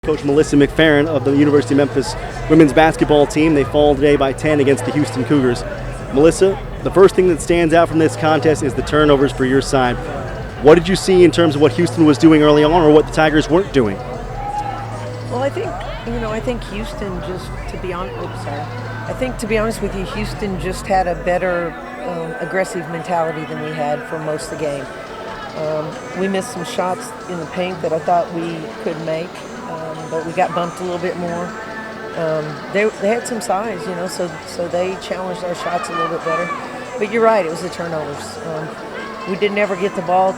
Coach Melissa McFerrin of the University of Memphis women's basketball team. They fall today by 10 against the Houston Cougars. Melissa, the first thing that stands out from this contest is the turnovers for your side. What did you see in terms of what Houston was doing early on, or what the Tigers weren't doing? Well, I think Houston to be honest with you, Houston just had a better aggressive mentality than we had for most of the game. We missed some shots in the paint that I thought we could make. But we got bumped a little bit more. They had some size, so they challenged our shots a little bit better. But you're right, it was the turnovers. We didn't ever get the ball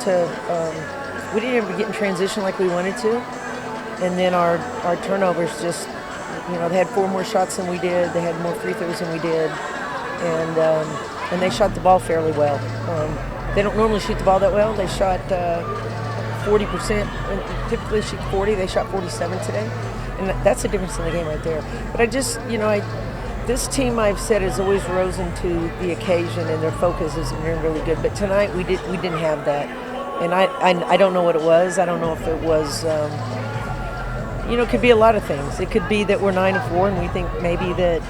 we didn't ever get in transition like we wanted to. And then our turnovers just, they had 4 more shots than we did. They had more free throws than we did. And they shot the ball fairly well. They don't normally shoot the ball that well. They shot 40%, and typically shoot 40. They shot 47 today, and that's the difference in the game right there. But this team, I've said, has always risen to the occasion, and their focus has been really good. But tonight we didn't have that, and I don't know what it was. I don't know if it was, it could be a lot of things. It could be that we're 9-4, and we think maybe that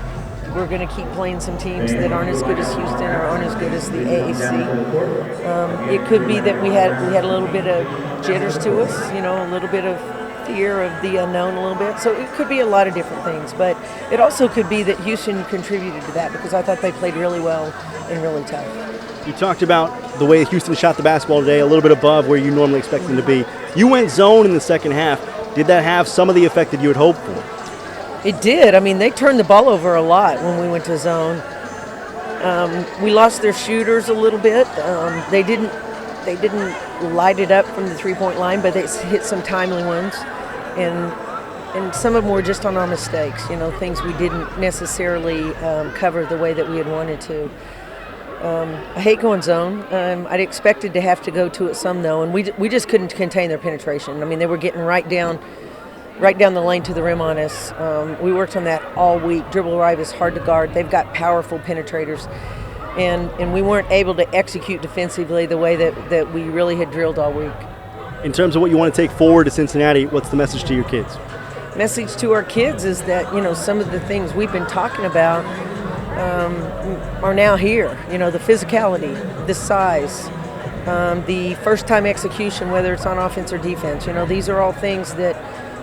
we're going to keep playing some teams that aren't as good as Houston or aren't as good as the AAC. It could be that we had a little bit of jitters to us, a little bit of fear of the unknown a little bit. So it could be a lot of different things. But it also could be that Houston contributed to that, because I thought they played really well and really tough. You talked about the way Houston shot the basketball today, a little bit above where you normally expect them to be. You went zone in the second half. Did that have some of the effect that you had hoped for? It did. I mean, they turned the ball over a lot when we went to zone. We lost their shooters a little bit. They didn't light it up from the three-point line, but they hit some timely ones, and some of them were just on our mistakes. Things we didn't necessarily cover the way that we had wanted to. I hate going zone. I'd expected to have to go to it some though, and we just couldn't contain their penetration. I mean, they were getting right down the lane to the rim on us. We worked on that all week. Dribble drive is hard to guard. They've got powerful penetrators. And we weren't able to execute defensively the way that we really had drilled all week. In terms of what you want to take forward to Cincinnati, what's the message to your kids? Message to our kids is that, some of the things we've been talking about are now here. The physicality, the size, the first-time execution, whether it's on offense or defense. These are all things that,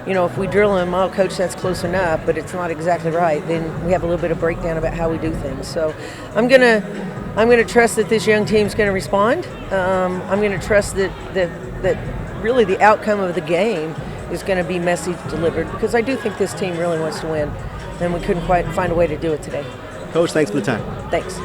if we drill them, oh, coach, that's close enough, but it's not exactly right, then we have a little bit of breakdown about how we do things. So I'm gonna trust that this young team's gonna respond. I'm gonna trust that really the outcome of the game is gonna be message delivered, because I do think this team really wants to win, and we couldn't quite find a way to do it today. Coach, thanks for the time. Thanks.